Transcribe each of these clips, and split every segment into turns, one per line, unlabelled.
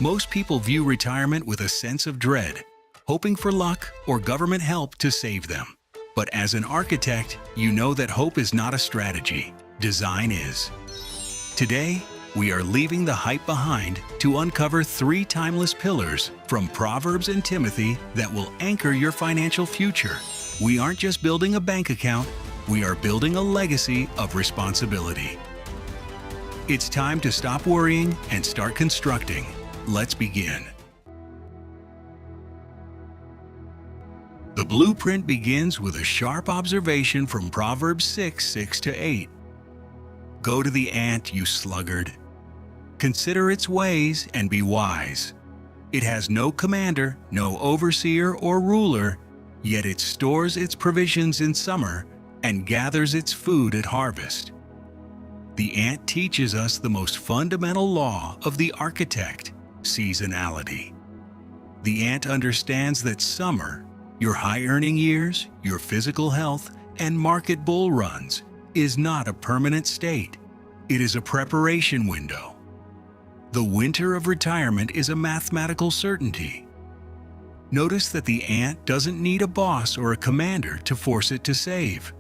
Most people view retirement with a sense of dread, hoping for luck or government help to save them. But as an architect, you know that hope is not a strategy, design is. Today, we are leaving the hype behind to uncover 3 timeless pillars from Proverbs and Timothy that will anchor your financial future. We aren't just building a bank account, we are building a legacy of responsibility. It's time to stop worrying and start constructing. Let's begin. The blueprint begins with a sharp observation from Proverbs 6:6-8. Go to the ant, you sluggard. Consider its ways and be wise. It has no commander, no overseer or ruler, yet it stores its provisions in summer and gathers its food at harvest. The ant teaches us the most fundamental law of the architect, seasonality. The ant understands that summer, your high-earning years, your physical health, and market bull runs, is not a permanent state. It is a preparation window. The winter of retirement is a mathematical certainty. Notice that the ant doesn't need a boss or a commander to force it to save.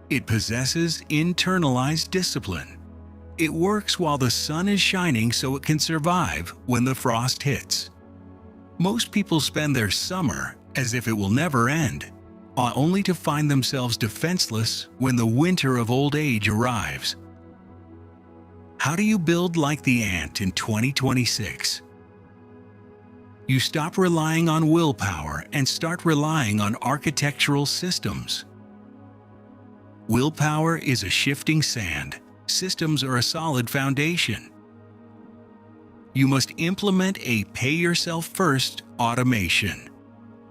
It possesses internalized discipline. It works while the sun is shining so it can survive when the frost hits. Most people spend their summer as if it will never end, only to find themselves defenseless when the winter of old age arrives. How do you build like the ant in 2026? You stop relying on willpower and start relying on architectural systems. Willpower is a shifting sand. Systems are a solid foundation. You must implement a pay-yourself-first automation.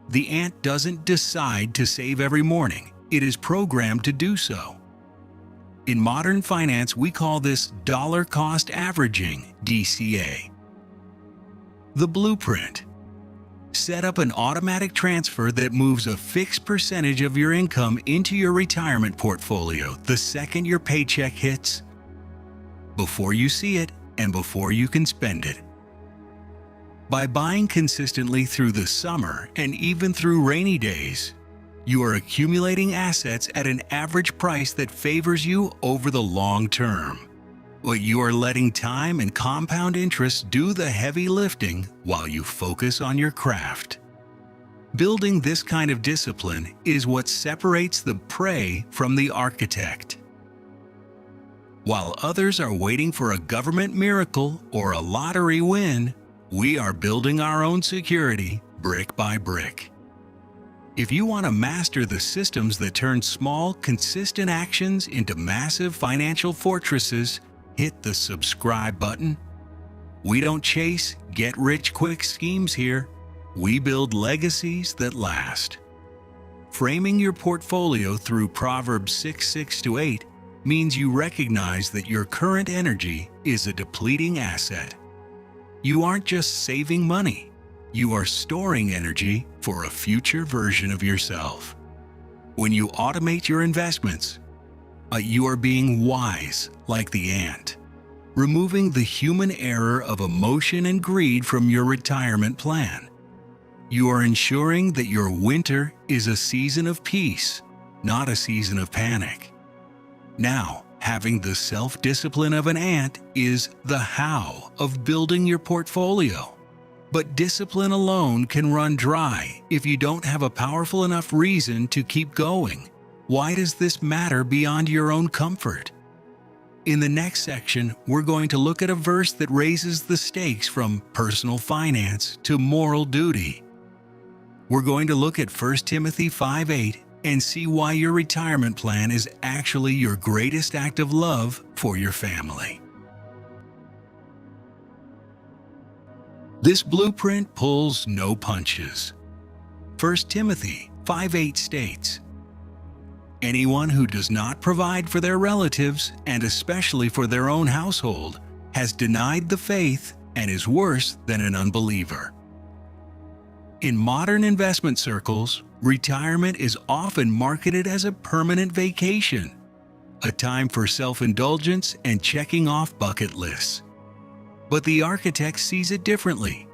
The ant doesn't decide to save every morning. It is programmed to do so. In modern finance, we call this dollar cost averaging, DCA. The blueprint. Set up an automatic transfer that moves a fixed percentage of your income into your retirement portfolio the second your paycheck hits, before you see it and before you can spend it. By buying consistently through the summer and even through rainy days, you are accumulating assets at an average price that favors you over the long term. But you are letting time and compound interest do the heavy lifting while you focus on your craft. Building this kind of discipline is what separates the prey from the architect. While others are waiting for a government miracle or a lottery win, we are building our own security brick by brick. If you want to master the systems that turn small, consistent actions into massive financial fortresses, hit the subscribe button. We don't chase get-rich-quick schemes here. We build legacies that last. Framing your portfolio through Proverbs 6:6-8 means you recognize that your current energy is a depleting asset. You aren't just saving money. You are storing energy for a future version of yourself. When you automate your investments, you are being wise like the ant, removing the human error of emotion and greed from your retirement plan. You are ensuring that your winter is a season of peace, not a season of panic. Now, having the self-discipline of an ant is the how of building your portfolio. But discipline alone can run dry if you don't have a powerful enough reason to keep going. Why does this matter beyond your own comfort? In the next section, we're going to look at a verse that raises the stakes from personal finance to moral duty. We're going to look at 1 Timothy 5:8 and see why your retirement plan is actually your greatest act of love for your family. This blueprint pulls no punches. 1 Timothy 5:8 states, "Anyone who does not provide for their relatives, and especially for their own household, has denied the faith and is worse than an unbeliever." In modern investment circles, retirement is often marketed as a permanent vacation, a time for self-indulgence and checking off bucket lists. But the architect sees it differently.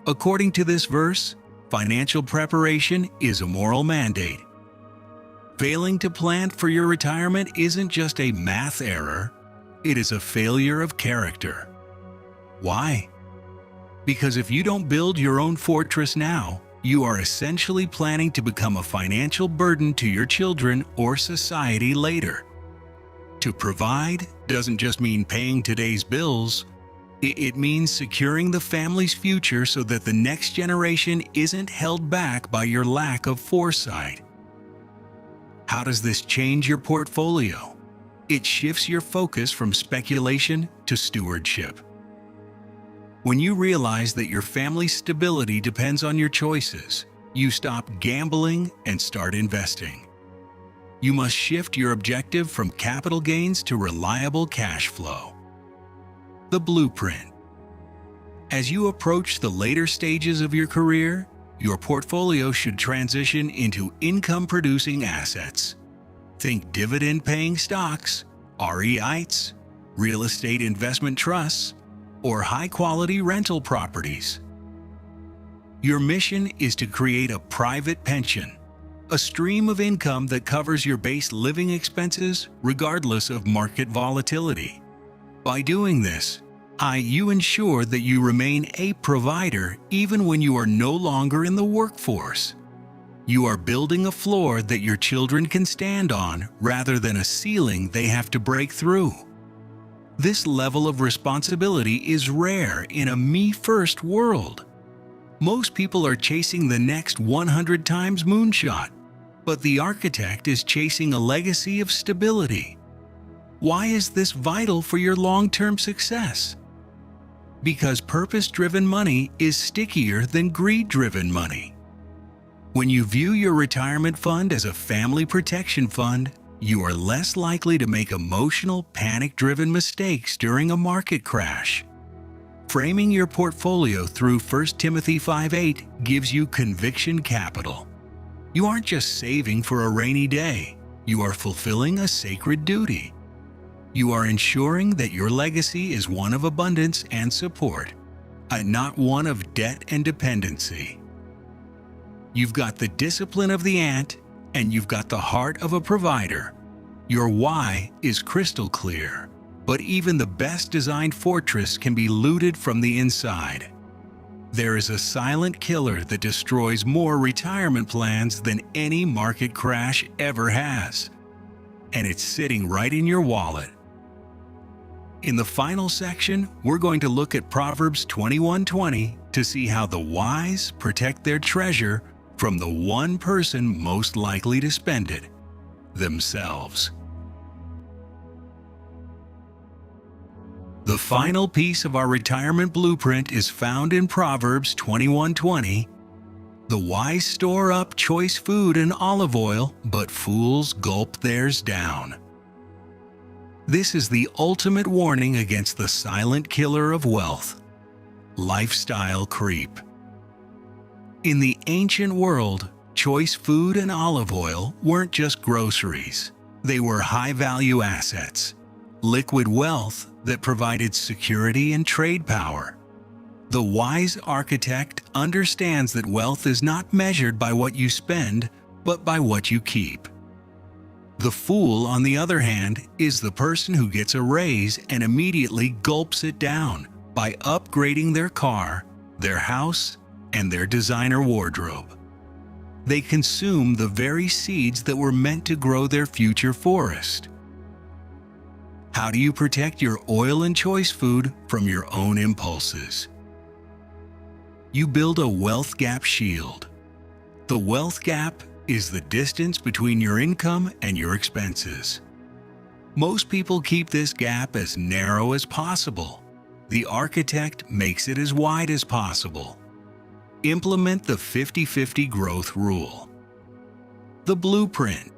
According to this verse, financial preparation is a moral mandate. Failing to plan for your retirement isn't just a math error, it is a failure of character. Why? Because if you don't build your own fortress now, you are essentially planning to become a financial burden to your children or society later. To provide doesn't just mean paying today's bills, it means securing the family's future so that the next generation isn't held back by your lack of foresight. How does this change your portfolio? It shifts your focus from speculation to stewardship. When you realize that your family's stability depends on your choices, you stop gambling and start investing. You must shift your objective from capital gains to reliable cash flow. The blueprint. As you approach the later stages of your career, your portfolio should transition into income-producing assets. Think dividend-paying stocks, REITs, real estate investment trusts, or high-quality rental properties. Your mission is to create a private pension, a stream of income that covers your base living expenses regardless of market volatility. By doing this, you ensure that you remain a provider even when you are no longer in the workforce. You are building a floor that your children can stand on rather than a ceiling they have to break through. This level of responsibility is rare in a me-first world. Most people are chasing the next 100 times moonshot, but the architect is chasing a legacy of stability. Why is this vital for your long-term success? Because purpose-driven money is stickier than greed-driven money. When you view your retirement fund as a family protection fund, you are less likely to make emotional, panic-driven mistakes during a market crash. Framing your portfolio through 1 Timothy 5:8 gives you conviction capital. You aren't just saving for a rainy day, you are fulfilling a sacred duty. You are ensuring that your legacy is one of abundance and support, not one of debt and dependency. You've got the discipline of the ant, and you've got the heart of a provider. Your why is crystal clear, but even the best designed fortress can be looted from the inside. There is a silent killer that destroys more retirement plans than any market crash ever has, and it's sitting right in your wallet. In the final section, we're going to look at Proverbs 21:20 to see how the wise protect their treasure from the one person most likely to spend it, themselves. The final piece of our retirement blueprint is found in Proverbs 21:20. The wise store up choice food and olive oil, but fools gulp theirs down. This is the ultimate warning against the silent killer of wealth, lifestyle creep. In the ancient world, choice food and olive oil weren't just groceries. They were high-value assets, liquid wealth that provided security and trade power. The wise architect understands that wealth is not measured by what you spend, but by what you keep. The fool, on the other hand, is the person who gets a raise and immediately gulps it down by upgrading their car, their house, and their designer wardrobe. They consume the very seeds that were meant to grow their future forest. How do you protect your oil and choice food from your own impulses? You build a wealth gap shield. The wealth gap is the distance between your income and your expenses. Most people keep this gap as narrow as possible. The architect makes it as wide as possible. Implement the 50-50 growth rule. The blueprint.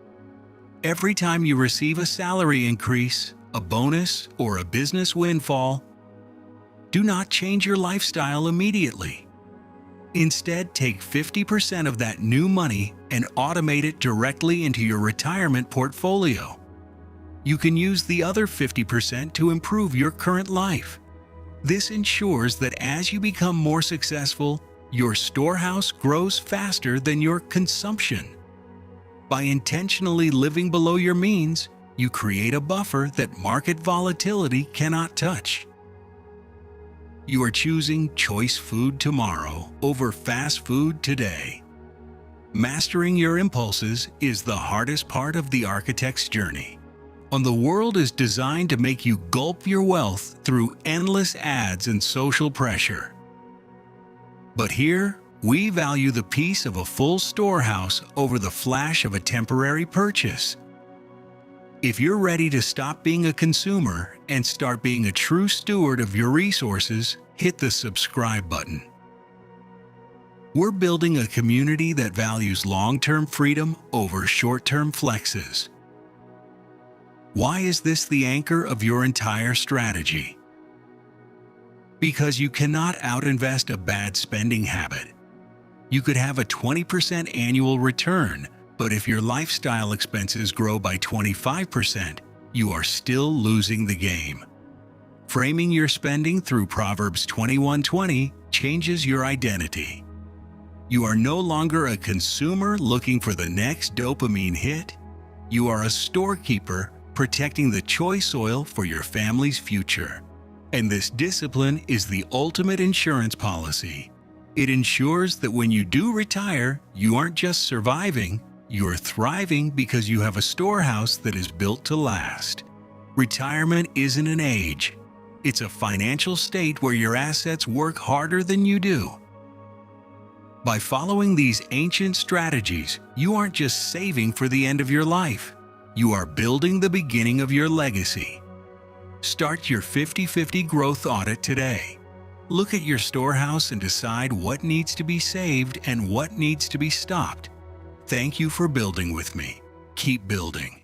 Every time you receive a salary increase, a bonus, or a business windfall, do not change your lifestyle immediately. Instead, take 50% of that new money and automate it directly into your retirement portfolio. You can use the other 50% to improve your current life. This ensures that as you become more successful, your storehouse grows faster than your consumption. By intentionally living below your means, you create a buffer that market volatility cannot touch. You are choosing choice food tomorrow over fast food today. Mastering your impulses is the hardest part of the architect's journey. The world is designed to make you gulp your wealth through endless ads and social pressure. But here, we value the peace of a full storehouse over the flash of a temporary purchase. If you're ready to stop being a consumer and start being a true steward of your resources, hit the subscribe button. We're building a community that values long-term freedom over short-term flexes. Why is this the anchor of your entire strategy? Because you cannot outinvest a bad spending habit. You could have a 20% annual return, but if your lifestyle expenses grow by 25%, you are still losing the game. Framing your spending through Proverbs 21:20 changes your identity. You are no longer a consumer looking for the next dopamine hit. You are a storekeeper protecting the choice oil for your family's future. And this discipline is the ultimate insurance policy. It ensures that when you do retire, you aren't just surviving, you're thriving because you have a storehouse that is built to last. Retirement isn't an age. It's a financial state where your assets work harder than you do. By following these ancient strategies, you aren't just saving for the end of your life. You are building the beginning of your legacy. Start your 50/50 growth audit today. Look at your storehouse and decide what needs to be saved and what needs to be stopped. Thank you for building with me. Keep building.